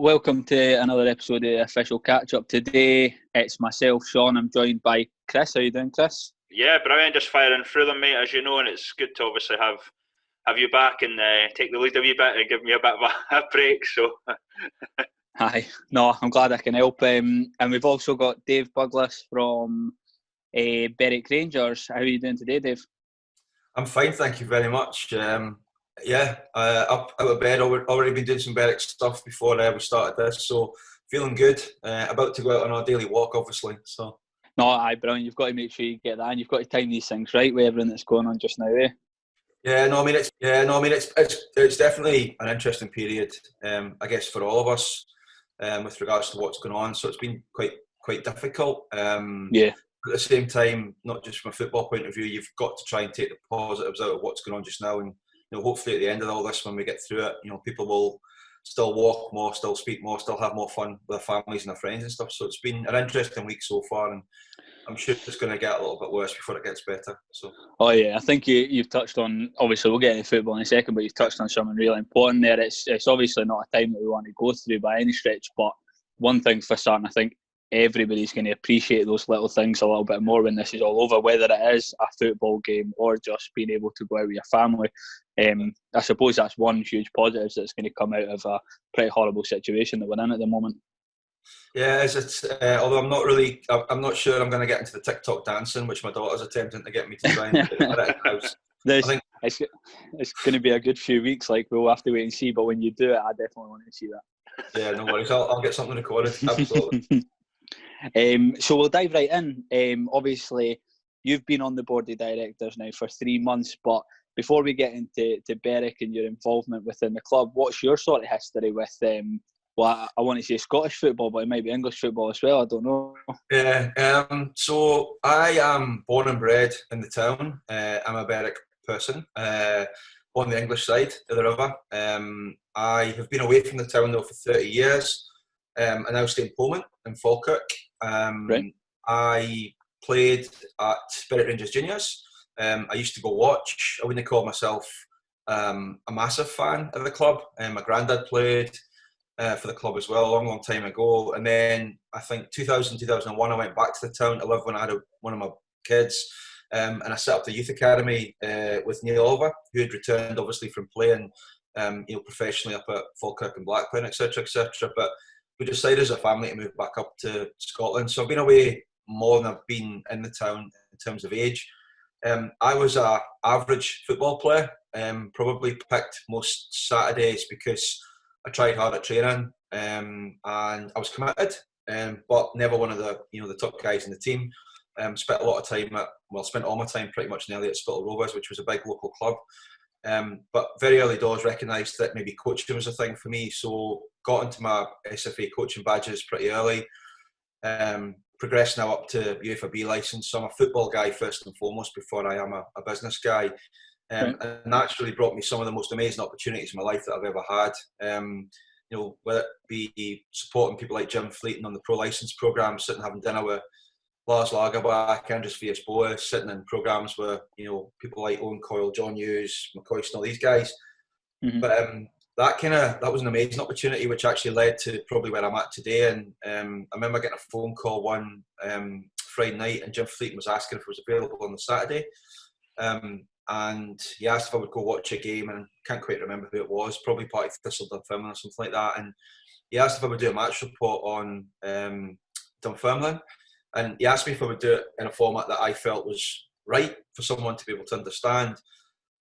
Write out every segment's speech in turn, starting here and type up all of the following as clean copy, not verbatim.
welcome to another episode of Official Catchup. Today, it's myself, Shaun. I'm joined by Chris. How you doing, Chris? Yeah, brilliant. Just firing through them, mate, as you know, and it's good to obviously have you back and take the lead a wee bit and give me a bit of a break. So, Hi. No, I'm glad I can help. And we've also got Dave Buglass from Berwick Rangers. How are you doing today, Dave? I'm fine, thank you very much. Up out of bed, already been doing some Berwick stuff before we started this, so feeling good. About to go out on our daily walk, obviously. So. No, aye, brilliant. You've got to make sure you get that, and you've got to time these things right with everything that's going on just now, eh? It's definitely an interesting period. I guess for all of us, with regards to what's going on. So it's been quite difficult. Yeah. At the same time, not just from a football point of view, you've got to try and take the positives out of what's going on just now, and hopefully at the end of all this, when we get through it, people will still walk more, still speak more, still have more fun with their families and their friends and stuff. So it's been an interesting week so far, and I'm sure it's going to get a little bit worse before it gets better. So. Oh yeah, I think you've touched on, obviously we'll get into football in a second, but you've touched on something really important there. It's obviously not a time that we want to go through by any stretch, but one thing for certain, I think everybody's going to appreciate those little things a little bit more when this is all over, whether it is a football game or just being able to go out with your family. I suppose that's one huge positive that's going to come out of a pretty horrible situation that we're in at the moment. Yeah, although I'm not sure I'm going to get into the TikTok dancing, which my daughter's attempting to get me to try and do at the house. It's going to be a good few weeks, like we'll have to wait and see, but when you do it, I definitely want to see that. Yeah, no worries. I'll get something recorded, absolutely. So we'll dive right in. Obviously, you've been on the board of directors now for 3 months, but before we get into Berwick and your involvement within the club, what's your sort of history with I want to say Scottish football, but it might be English football as well, I don't know. Yeah, so I am born and bred in the town. I'm a Berwick person, on the English side of the river. I have been away from the town though for 30 years. I now stay in Pullman in Falkirk. Right. I played at Berwick Rangers Juniors. I used to go watch. I wouldn't call myself a massive fan of the club. My granddad played for the club as well a long time ago. And then I think 2001 I went back to the town to live when I had one of my kids. And I set up the youth academy with Neil Oliver, who had returned obviously from playing professionally up at Falkirk and Blackburn, etc., etc. But we decided as a family to move back up to Scotland. So I've been away more than I've been in the town in terms of age. I was an average football player, probably picked most Saturdays because I tried hard at training, and I was committed, but never one of the top guys in the team. Spent all my time pretty much nearly at Spittal Rovers, which was a big local club. But very early doors recognised that maybe coaching was a thing for me, so got into my SFA coaching badges pretty early. Progressed now up to UEFA B licence, so I'm a football guy first and foremost before I am a business guy. And that's really brought me some of the most amazing opportunities in my life that I've ever had. Whether it be supporting people like Jim Fleeton on the pro licence programme, sitting having dinner with Lars Lagerbach, Andres Villas-Boas, sitting in programmes where people like Owen Coyle, John Hughes, McCoy, and all these guys. Mm-hmm. But that was an amazing opportunity, which actually led to probably where I'm at today. And I remember getting a phone call one Friday night, and Jim Fleeton was asking if it was available on the Saturday. And he asked if I would go watch a game, and I can't quite remember who it was, probably part of Dunfermline or something like that. And he asked if I would do a match report on Dunfermline, and he asked me if I would do it in a format that I felt was right for someone to be able to understand.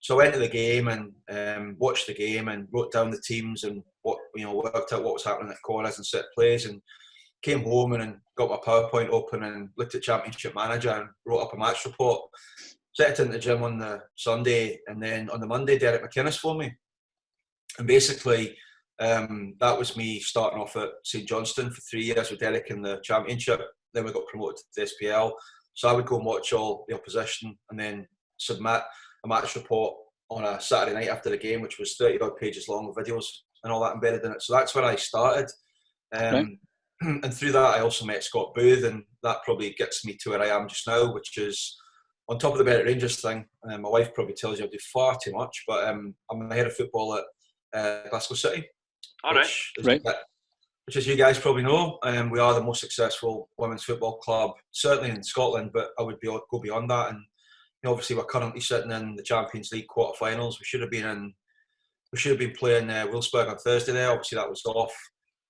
So I went to the game and watched the game and wrote down the teams and worked out what was happening at corners and set plays, and came home and got my PowerPoint open and looked at Championship Manager and wrote up a match report. Set it into the gym on the Sunday, and then on the Monday, Derek McInnes phoned me. And basically, that was me starting off at St Johnstone for 3 years with Derek in the Championship. Then we got promoted to the SPL. So I would go and watch all the opposition and then submit a match report on a Saturday night after the game, which was 30-odd pages long with videos and all that embedded in it. So that's where I started. And through that, I also met Scott Booth, and that probably gets me to where I am just now, which is on top of the Berwick Rangers thing. My wife probably tells you I do far too much, but I'm the head of football at Glasgow City. All right. which, as you guys probably know, we are the most successful women's football club, certainly in Scotland, but I would go beyond that. And obviously, we're currently sitting in the Champions League quarter-finals. We should have been playing Wolfsburg on Thursday there. Obviously, that was off.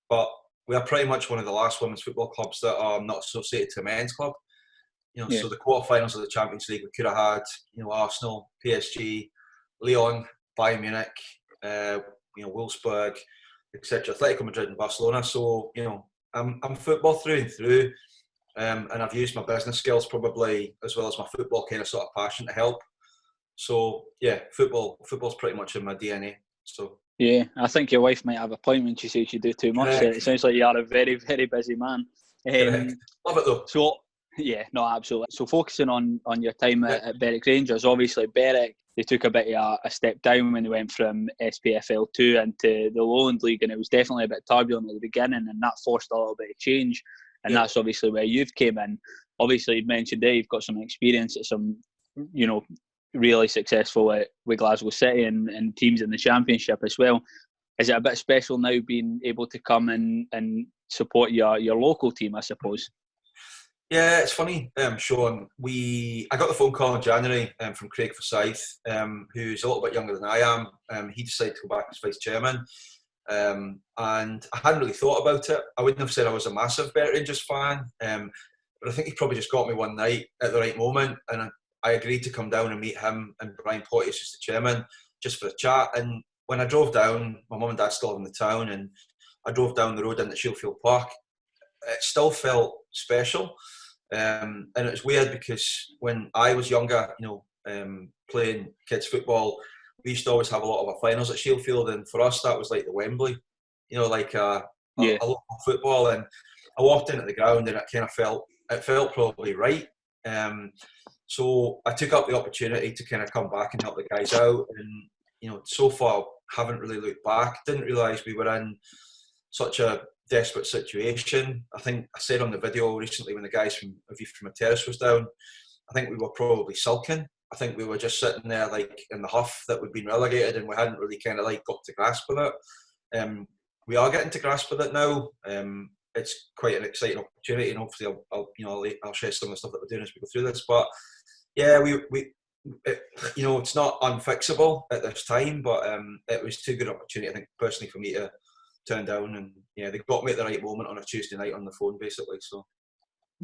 But we are pretty much one of the last women's football clubs that are not associated to a men's club. So the quarter-finals of the Champions League, we could have had, Arsenal, PSG, Lyon, Bayern Munich, Wolfsburg, etc., Atletico Madrid and Barcelona. So, I'm football through and through, and I've used my business skills probably as well as my football kind of sort of passion to help. So, yeah, football's pretty much in my DNA. So. Yeah, I think your wife might have a point when she says you do too much. Correct. It sounds like you are a very, very busy man. Love it though. So, yeah, no, absolutely. So focusing on your time at Berwick Rangers, obviously Berwick, they took a bit of a step down when they went from SPFL 2 into the Lowland League, and it was definitely a bit turbulent at the beginning, and that forced a little bit of change. And that's obviously where you've came in. Obviously, you mentioned there you've got some experience at some, really successful with Glasgow City and teams in the Championship as well. Is it a bit special now being able to come and support your local team, I suppose? Yeah, it's funny, Shaun. I got the phone call in January from Craig Forsyth, who's a little bit younger than I am. He decided to go back as vice chairman, and I hadn't really thought about it. I wouldn't have said I was a massive Berwick Rangers fan, but I think he probably just got me one night at the right moment, and I agreed to come down and meet him and Brian Pottius as the chairman, just for a chat. And when I drove down, my mum and dad still live in the town, and I drove down the road into Shieldfield Park. It still felt special. And it was weird because when I was younger, playing kids football, we used to always have a lot of our finals at Shieldfield, and for us that was like the Wembley, like a local football. And I walked into the ground and it felt probably right. So I took up the opportunity to kind of come back and help the guys out, and so far haven't really looked back. Didn't realise we were in such a desperate situation. I think I said on the video recently when the guys from A View from a Terrace was down, I think we were probably sulking. I think we were just sitting there like in the huff that we'd been relegated, and we hadn't really kind of like got to grasp with it. We are getting to grasp with it now. It's quite an exciting opportunity, and hopefully I'll share some of the stuff that we're doing as we go through this. But yeah, it's not unfixable at this time, but it was too good an opportunity, I think, personally, for me to turn down. And yeah, they got me at the right moment on a Tuesday night on the phone, basically. So.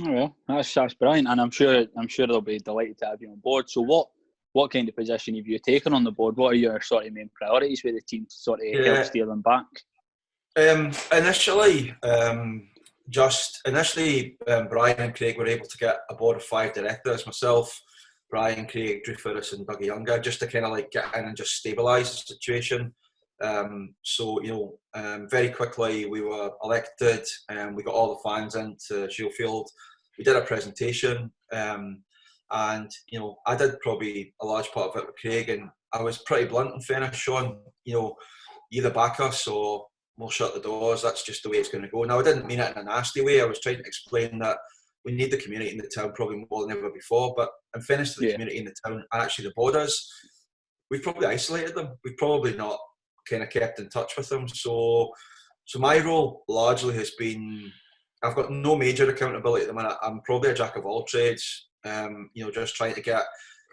Oh well, that's brilliant, and I'm sure they'll be delighted to have you on board. So what kind of position have you taken on the board? What are your sort of main priorities with the team to sort of help steer them back? Initially, Brian and Craig were able to get a board of 5 directors, myself, Brian, Craig, Drew Ferris and Dougie Younger, just to kind of like get in and just stabilise the situation. Very quickly we were elected, and we got all the fans into Shieldfield. We did a presentation, and I did probably a large part of it with Craig, and I was pretty blunt in fairness, Shaun. Either back us or we'll shut the doors. That's just the way it's going to go. Now, I didn't mean it in a nasty way. I was trying to explain that we need the community in the town probably more than ever before. But in fairness to the community in the town, and actually the borders, we've probably isolated them. We've probably not kind of kept in touch with them. So my role largely has been, I've got no major accountability at the minute. I'm probably a jack of all trades. Just trying to get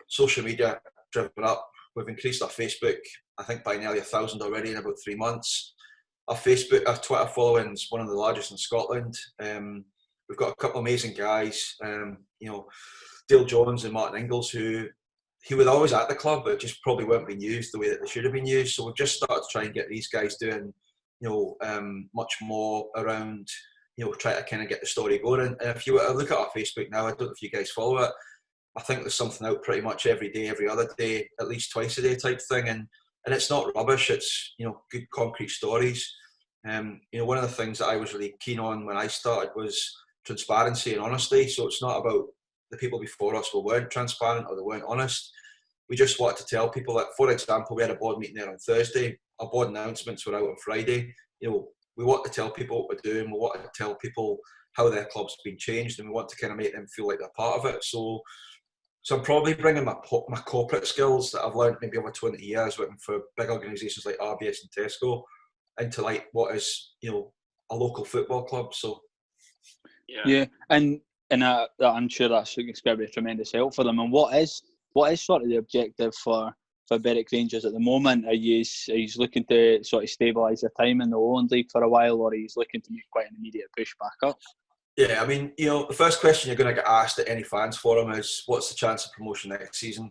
social media driven up. We've increased our Facebook, I think, by nearly 1,000 already in about 3 months. Our Twitter following is one of the largest in Scotland. We've got a couple of amazing guys, Dale Jones and Martin Ingalls, who were always at the club, but just probably weren't being used the way that they should have been used. So we've just started to try and get these guys doing, much more around, try to kind of get the story going. And if you were to look at our Facebook now, I don't know if you guys follow it, I think there's something out pretty much every day, every other day, at least twice a day type thing. And it's not rubbish, it's, good concrete stories. One of the things that I was really keen on when I started was transparency and honesty. So it's not about the people before us who weren't transparent or they weren't honest. We just wanted to tell people that, for example, we had a board meeting there on Thursday. Our board announcements were out on Friday. We want to tell people what we're doing. We want to tell people how their club's been changed, and we want to kind of make them feel like they're part of it. So I'm probably bringing my corporate skills that I've learned maybe over 20 years working for big organisations like RBS and Tesco into like what is, a local football club. So yeah, and I'm sure that's going to be a tremendous help for them. And what is sort of the objective for Berwick Rangers at the moment? Are you looking to sort of stabilise their time in the Lowland League for a while, or are you looking to make quite an immediate push back up? yeah, I mean, the first question you're going to get asked at any fans forum is, what's the chance of promotion next season?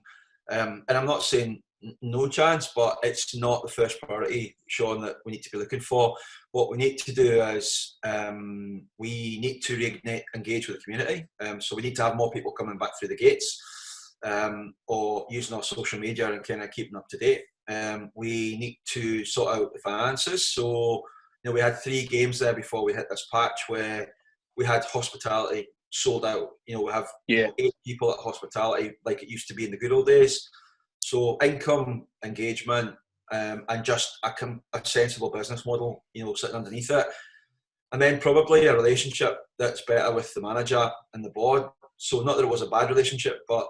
And I'm not saying no chance, but it's not the first priority, Shaun, that we need to be looking for. What we need to do is we need to engage with the community. So we need to have more people coming back through the gates, or using our social media and kind of keeping up to date. We need to sort out the finances. So we had 3 games there before we hit this patch where we had hospitality sold out. We have 8 people at hospitality like it used to be in the good old days. So income, engagement, and just a sensible business model, sitting underneath it. And then probably a relationship that's better with the manager and the board. So not that it was a bad relationship, but,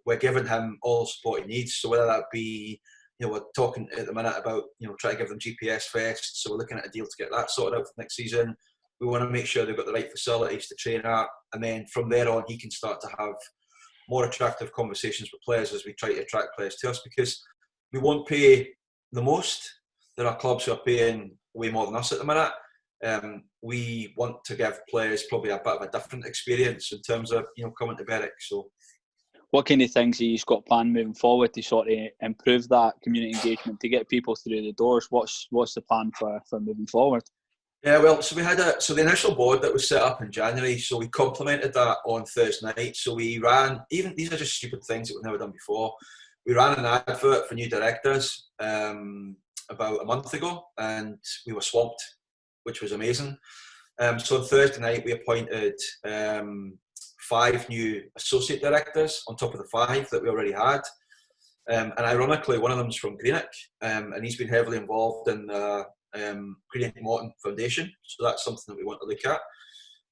we're giving him all the support he needs. So whether that be, we're talking at the minute about, trying to give them GPS vests. So we're looking at a deal to get that sorted out for next season. We want to make sure they've got the right facilities to train at. And then from there on, he can start to have more attractive conversations with players as we try to attract players to us, because we won't pay the most. There are clubs who are paying way more than us at the minute. We want to give players probably a bit of a different experience in terms of coming to Berwick. So, what kind of things have you got planned moving forward to sort of improve that community engagement, to get people through the doors? What's the plan for moving forward? Yeah, well, so we had the initial board that was set up in January, so we complemented that on Thursday night. So we ran, even these are just stupid things that we've never done before. We ran an advert for new directors about a month ago, and we were swamped, which was amazing. So on Thursday night, we appointed 5 new associate directors on top of the 5 that we already had. And ironically, one of them is from Greenock, and he's been heavily involved in Greenock Morton Foundation. So that's something that we want to look at.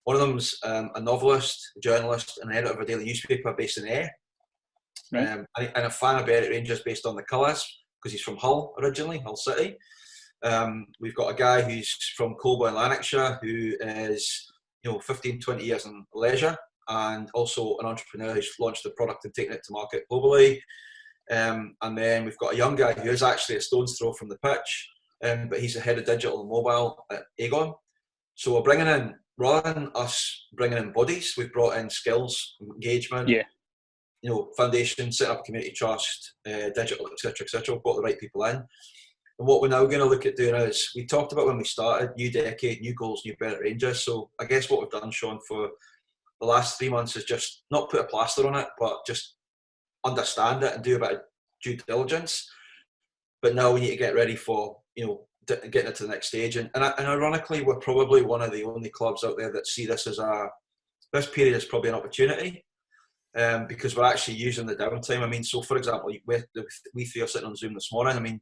One of them's a novelist, a journalist, and an editor of a daily newspaper based in Ayr. Right. And a fan of Berwick Rangers based on the colours, because he's from Hull originally, Hull City. We've got a guy who's from Colborne, Lanarkshire, who is 15, 20 years in leisure, and also an entrepreneur who's launched a product and taken it to market globally. And then we've got a young guy who is actually a stone's throw from the pitch, but he's the head of digital and mobile at Aegon. So we're bringing in, rather than us bringing in bodies, we've brought in skills, engagement, foundation, set up a community trust, digital, etc. We've got the right people in. And what we're now going to look at doing is, we talked about when we started, new decade, new goals, new Berwick Rangers. So I guess what we've done, Shaun, for the last 3 months is just not put a plaster on it, but just understand it and do a bit of due diligence. But now we need to get ready for, getting it to the next stage. And ironically, we're probably one of the only clubs out there that see this as this period is probably an opportunity, because we're actually using the downtime. I mean, so for example, we 3 are sitting on Zoom this morning. I mean,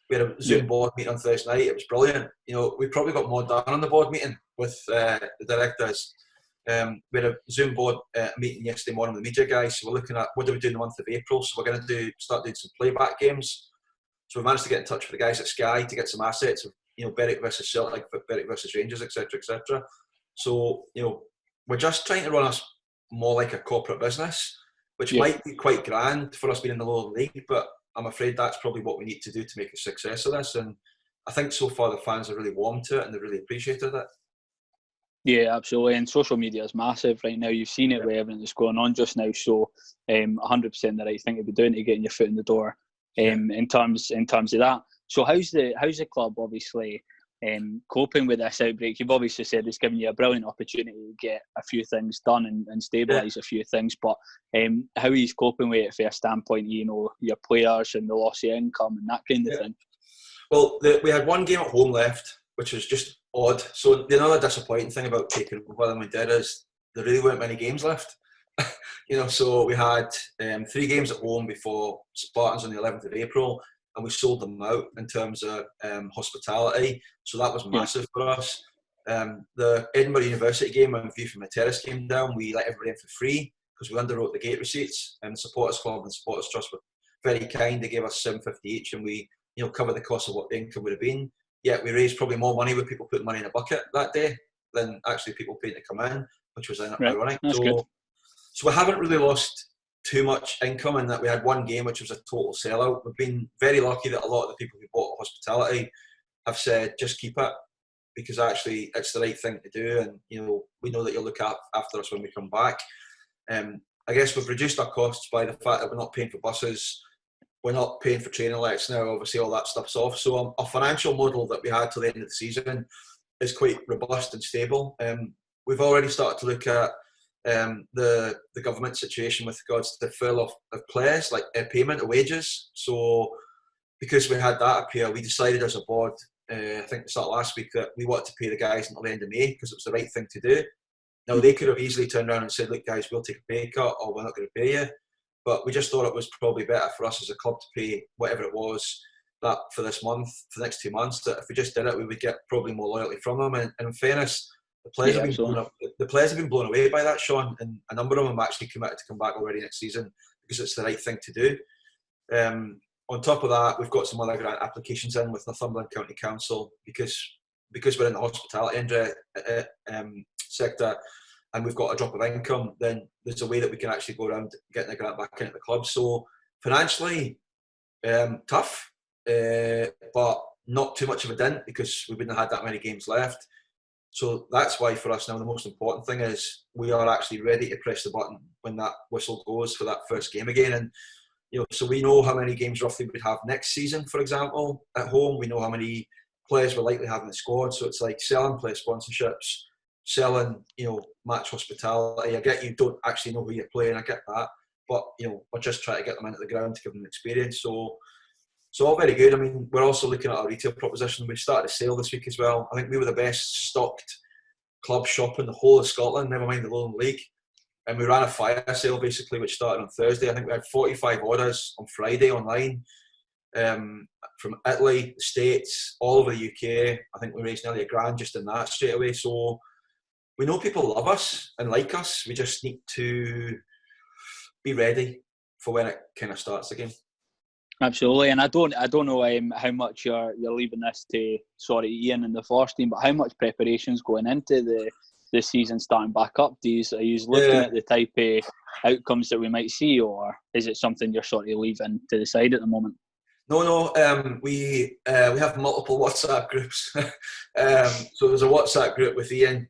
we had a Zoom board meeting on Thursday night. It was brilliant. We probably got more done on the board meeting with the directors. We had a Zoom board meeting yesterday morning with the media guys. So we're looking at what do we do in the month of April. So we're going to start doing some playback games. So we managed to get in touch with the guys at Sky to get some assets of Berwick versus Celtic, Berwick versus Rangers, etc. So we're just trying to run us more like a corporate business, which might be quite grand for us being in the lower league, but I'm afraid that's probably what we need to do to make a success of this. And I think so far the fans have really warmed to it and they've really appreciated it. Yeah, absolutely. And social media is massive right now. You've seen it with everything that's going on just now. So 100% the right thing to be doing to getting your foot in the door in terms of that. So how's the club obviously coping with this outbreak? You've obviously said it's given you a brilliant opportunity to get a few things done and stabilise a few things, but how are you coping with it from a standpoint, your players and the loss of income and that kind of thing? Well, we had 1 game at home left, which was just odd. So the another disappointing thing about taking over than we did is there really weren't many games left. So we had 3 games at home before Spartans on the 11th of April, and we sold them out in terms of hospitality. So that was massive for us. The Edinburgh University game, when View from the Terrace came down, we let everybody in for free because we underwrote the gate receipts, and the Supporters Club and Supporters Trust were very kind. They gave us $7.50 each, and we covered the cost of what the income would have been. yet we raised probably more money with people putting money in a bucket that day than actually people paying to come in, which was ironic. That's good. So we haven't really lost too much income in that we had one game which was a total sellout. We've been very lucky that a lot of the people who bought hospitality have said just keep it, because actually it's the right thing to do, and we know that you'll look after us when we come back. I guess we've reduced our costs by the fact that we're not paying for buses, we're not paying for training lets now, obviously all that stuff's off. So our financial model that we had till the end of the season is quite robust and stable. We've already started to look at the government situation with regards to the furlough of players, like payment of wages. So because we had that appear, we decided as a board, I think it started last week, that we wanted to pay the guys until the end of May because it was the right thing to do. Now, they could have easily turned around and said, look guys, we'll take a pay cut or we're not going to pay you. But we just thought it was probably better for us as a club to pay whatever it was that for this month, for the next 2 months, that if we just did it, we would get probably more loyalty from them. And in fairness, the players have been blown away by that, Shaun, and a number of them have actually committed to come back already next season because it's the right thing to do. On top of that, we've got some other grant applications in with Northumberland County Council because we're in the hospitality sector and we've got a drop of income, then there's a way that we can actually go around getting the grant back into the club. So financially, tough, but not too much of a dent because we wouldn't have had that many games left. So that's why for us now the most important thing is we are actually ready to press the button when that whistle goes for that first game again. And so we know how many games roughly we'd have next season, for example, at home. We know how many players we're likely to have in the squad. So it's like selling player sponsorships, selling, match hospitality. I get you don't actually know who you're playing, I get that. But, we're just trying to get them into the ground to give them experience. So all very good. I mean, we're also looking at our retail proposition. We started a sale this week as well. I think we were the best stocked club shop in the whole of Scotland, never mind the Lowland League. And we ran a fire sale basically, which started on Thursday. I think we had 45 orders on Friday online from Italy, the States, all over the UK. I think we raised nearly $1,000 just in that straight away. So we know people love us and like us. We just need to be ready for when it kind of starts again. Absolutely, and I don't know how much you're leaving this to Ian and the Force team, but how much preparation's going into the season starting back up? Are you looking at the type of outcomes that we might see, or is it something you're sort of leaving to the side at the moment? No. We have multiple WhatsApp groups. So there's a WhatsApp group with Ian,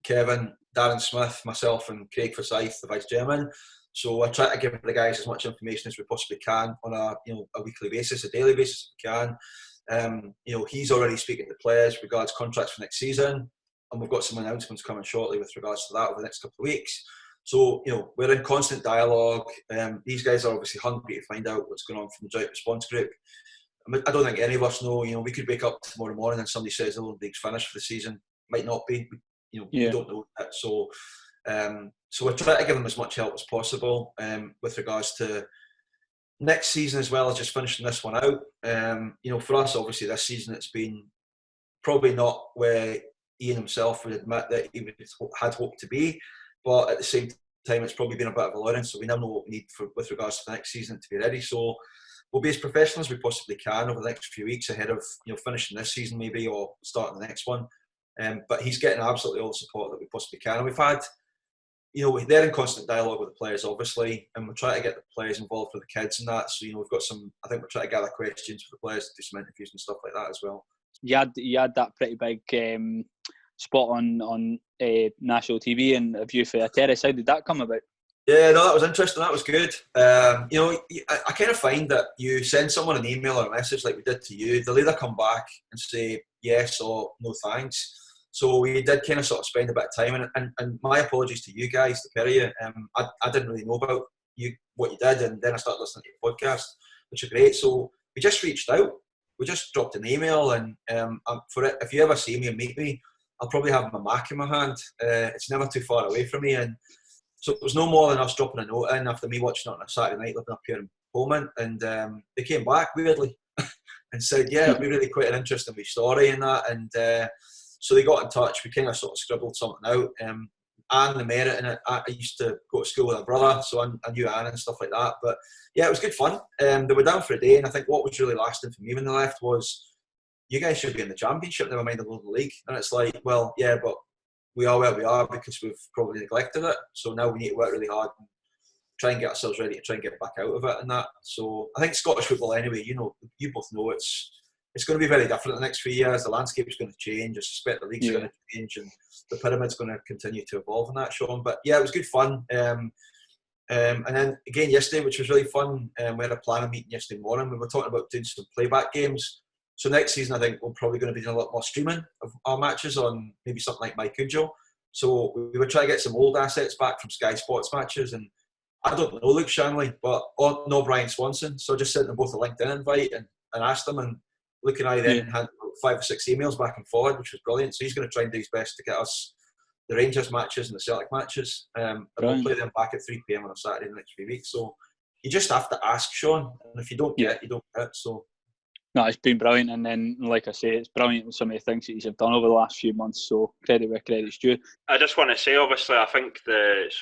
Kevin, Darren Smith, myself, and Craig Forsyth, the vice chairman. So I try to give the guys as much information as we possibly can on a weekly basis, a daily basis if we can. He's already speaking to players regards contracts for next season, and we've got some announcements coming shortly with regards to that over the next couple of weeks. So, we're in constant dialogue. These guys are obviously hungry to find out what's going on from the joint response group. I don't think any of us know. We could wake up tomorrow morning and somebody says the league's finished for the season. Might not be. We don't know that. So we're trying to give them as much help as possible with regards to next season as well as just finishing this one out. For us, obviously, this season it's been probably not where Ian himself would admit that he had hoped to be, but at the same time, it's probably been a bit of a learning. So we now know what we need with regards to the next season to be ready. So we'll be as professional as we possibly can over the next few weeks ahead of finishing this season maybe or starting the next one. But he's getting absolutely all the support that we possibly can. And we've had, they're in constant dialogue with the players, obviously, and we're trying to get the players involved with the kids and that. So, we've got I think we're trying to gather questions for the players to do some interviews and stuff like that as well. You had that pretty big spot on national TV and a view for a terrace. How did that come about? Yeah, no, that was interesting. That was good. I kind of find that you send someone an email or a message like we did to you, they'll either come back and say yes or no thanks. So we did kind of sort of spend a bit of time, and my apologies to you guys, the pair of you. I didn't really know about what you did, and then I started listening to your podcast, which are great. So we just reached out. We just dropped an email, and for it, if you ever see me and meet me, I'll probably have my Mac in my hand. It's never too far away from me, and so it was no more than us dropping a note in after me watching it on a Saturday night living up here in Pullman, and they came back weirdly and said, yeah, it'd be really quite an interesting wee story in that, and so they got in touch. We kind of sort of scribbled something out. Anne, the merit in it, I used to go to school with her brother, so I knew Anne and stuff like that. But yeah, it was good fun. They were down for a day, and I think what was really lasting for me when they left was you guys should be in the Championship, never mind the local league. And it's like, well, yeah, but we are where we are because we've probably neglected it. So now we need to work really hard and try and get ourselves ready to try and get back out of it and that. So I think Scottish football anyway, you both know it's going to be very different in the next few years. The landscape is going to change. I suspect the league's going to change and the pyramid's going to continue to evolve in that, Shaun. But yeah, it was good fun. And then again yesterday, which was really fun, we had a planning meeting yesterday morning. We were talking about doing some playback games. So next season, I think we're probably going to be doing a lot more streaming of our matches on maybe something like MyCujo. So we were trying to get some old assets back from Sky Sports matches. And I don't know Luke Shanley, but no Brian Swanson. So I just sent them both a LinkedIn invite and asked them. And Luke and I then had 5 or 6 emails back and forward, which was brilliant. So he's going to try and do his best to get us the Rangers matches and the Celtic matches. And we'll play them back at 3 p.m. on a Saturday in the next few weeks. So you just have to ask, Shaun. And if you don't get it, you don't get it. So. No, it's been brilliant, and then, like I say, it's brilliant with some of the things that he's done over the last few months, so credit where credit's due. I just want to say, obviously, I think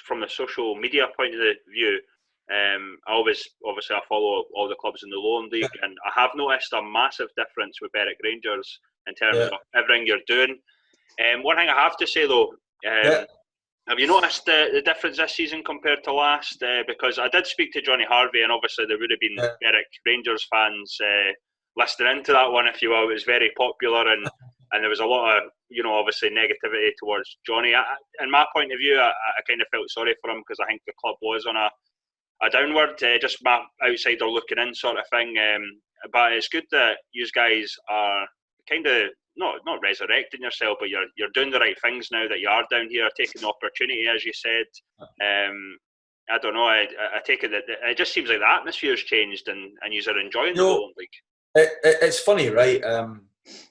from the social media point of view, I follow all the clubs in the Lowland League, and I have noticed a massive difference with Berwick Rangers in terms of everything you're doing. One thing I have to say, though, have you noticed the difference this season compared to last? Because I did speak to Johnny Harvey, and obviously there would have been Berwick Rangers fans listening into that one, if you will. It was very popular, and there was a lot of, obviously negativity towards Johnny. In my point of view, I kind of felt sorry for him because I think the club was on a downward, just my outsider looking in sort of thing. But it's good that you guys are kind of not resurrecting yourself, but you're doing the right things now that you are down here, taking the opportunity, as you said. I don't know. I take it that it just seems like the atmosphere's changed, and you are enjoying the Lowland League. It's funny, right?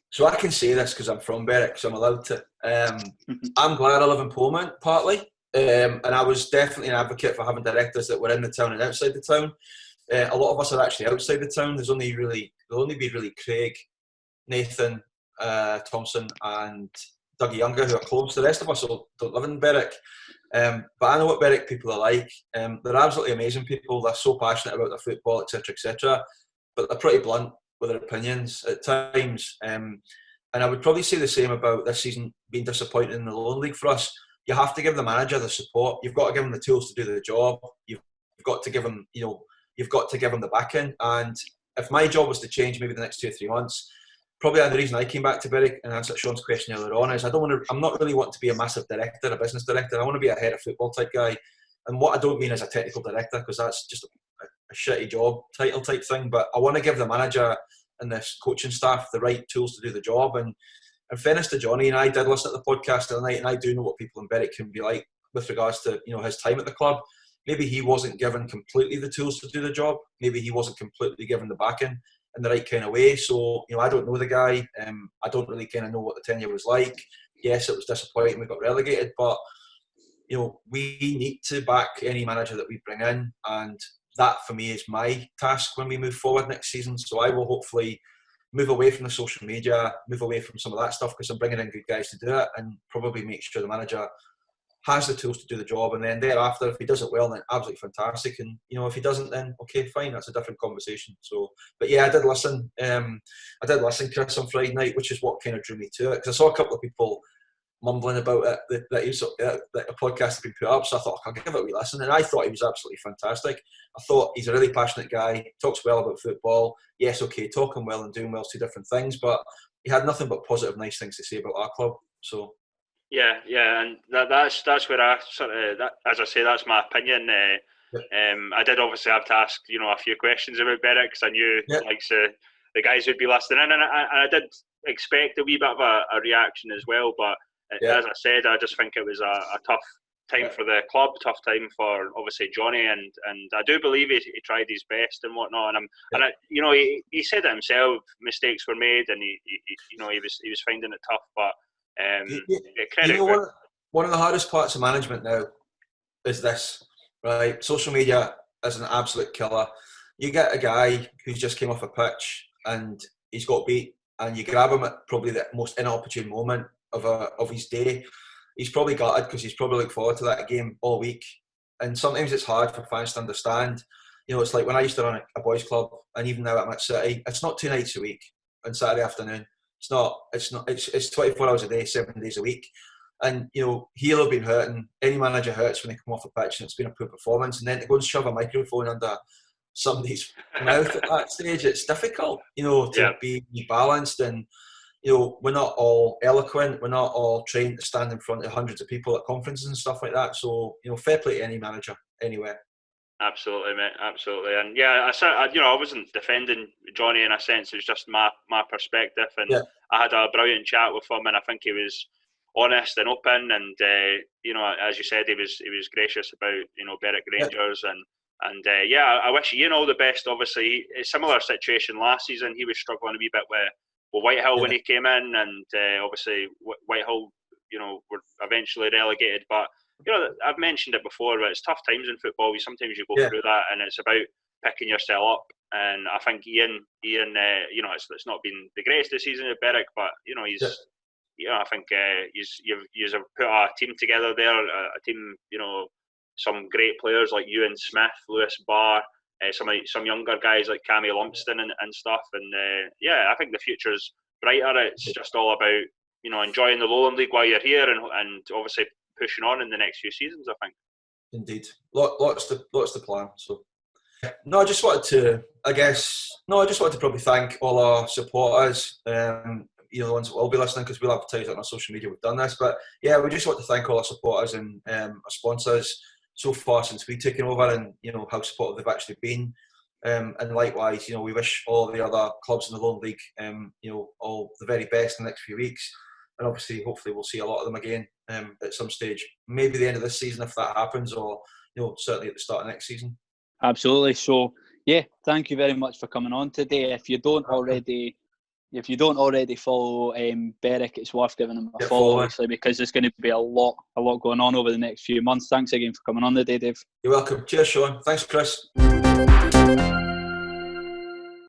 So I can say this because I'm from Berwick, so I'm allowed to. I'm glad I live in Pullman, partly. And I was definitely an advocate for having directors that were in the town and outside the town. A lot of us are actually outside the town. There'll only be really Craig, Nathan, Thompson and Dougie Younger who are close. The rest of us don't live in Berwick. But I know what Berwick people are like. They're absolutely amazing people. They're so passionate about their football, etc., etc. But they're pretty blunt with their opinions at times. And I would probably say the same about this season being disappointing in the Lowland League for us. You have to give the manager the support. You've got to give him the tools to do the job. You've got to give him, you've got to give him the backing. And if my job was to change maybe the next 2 or 3 months, probably the reason I came back to Berwick and answered Shaun's question earlier on is I'm not really wanting to be a massive director, a business director. I want to be a head of football type guy. And what I don't mean is a technical director, because that's just a shitty job title type thing. But I want to give the manager and this coaching staff the right tools to do the job. And in fairness to Johnny, and I did listen to the podcast the other night, and I do know what people in Berwick can be like with regards to his time at the club. Maybe he wasn't given completely the tools to do the job. Maybe he wasn't completely given the backing in the right kind of way. So I don't know the guy. I don't really kind of know what the tenure was like. Yes, it was disappointing we got relegated, but we need to back any manager that we bring in, and that for me is my task when we move forward next season. So I will hopefully move away from the social media, move away from some of that stuff, because I'm bringing in good guys to do it, and probably make sure the manager has the tools to do the job. And then thereafter, if he does it well, then absolutely fantastic. And if he doesn't, then okay, fine, that's a different conversation. So, but yeah, I did listen, Chris, on Friday night, which is what kind of drew me to it, because I saw a couple of people mumbling about it that a podcast had been put up. So I thought, I'll give it a wee listen, and I thought he was absolutely fantastic. I thought he's a really passionate guy, talks well about football. Yes, okay, talking well and doing well is 2 different things, but he had nothing but positive, nice things to say about our club. So yeah, and that's where I sort of, as I say, that's my opinion. I did obviously have to ask a few questions about Berwick, because I knew the guys would be listening in, and I did expect a wee bit of a reaction as well. But as I said, I just think it was a tough time for the club, tough time for obviously Johnny, and I do believe he tried his best and whatnot. He said it himself, mistakes were made, and he was finding it tough. But one of the hardest parts of management now is this, right? Social media is an absolute killer. You get a guy who's just came off a pitch and he's got beat, and you grab him at probably the most inopportune moment of his day. He's probably gutted because he's probably looking forward to that game all week. And sometimes it's hard for fans to understand. It's like when I used to run a boys' club, and even now at Match City, it's not 2 nights a week on Saturday afternoon. It's 24 hours a day, 7 days a week. And, he'll have been hurting. Any manager hurts when they come off the pitch and it's been a poor performance. And then to go and shove a microphone under somebody's mouth at that stage, it's difficult, to be balanced. And, we're not all eloquent. We're not all trained to stand in front of hundreds of people at conferences and stuff like that. So, fair play to any manager anywhere. Absolutely, mate. Absolutely. And yeah, I wasn't defending Johnny in a sense. It was just my perspective. And I had a brilliant chat with him, and I think he was honest and open. And as you said, he was gracious about Berwick Rangers and I wish Ian all the best. Obviously, a similar situation last season. He was struggling a wee bit with Whitehill when he came in, and obviously Whitehill, were eventually relegated. But I've mentioned it before, but it's tough times in football. Sometimes you go through that, and it's about picking yourself up. And I think Ian, it's not been the greatest this season at Berwick, but he's. I think you've put a team together there, a team, some great players like Ewan Smith, Lewis Barr, some younger guys like Cammy Lumsden and stuff. And I think the future's brighter. It's just all about enjoying the Lowland League while you're here, and obviously pushing on in the next few seasons, I think. Indeed, lots to plan. So I just wanted to probably thank all our supporters. The ones that will be listening, because we'll advertise it on our social media. We've done this, but we just want to thank all our supporters and our sponsors so far since we've taken over, and how supportive they've actually been. And likewise, we wish all the other clubs in the Lowland League, all the very best in the next few weeks. And obviously, hopefully, we'll see a lot of them again at some stage. Maybe the end of this season if that happens, or certainly at the start of next season. Absolutely. So thank you very much for coming on today. If you don't already follow Berwick, it's worth giving them a follow, obviously, because there's going to be a lot going on over the next few months. Thanks again for coming on today, Dave. You're welcome. Cheers, Shaun. Thanks, Chris.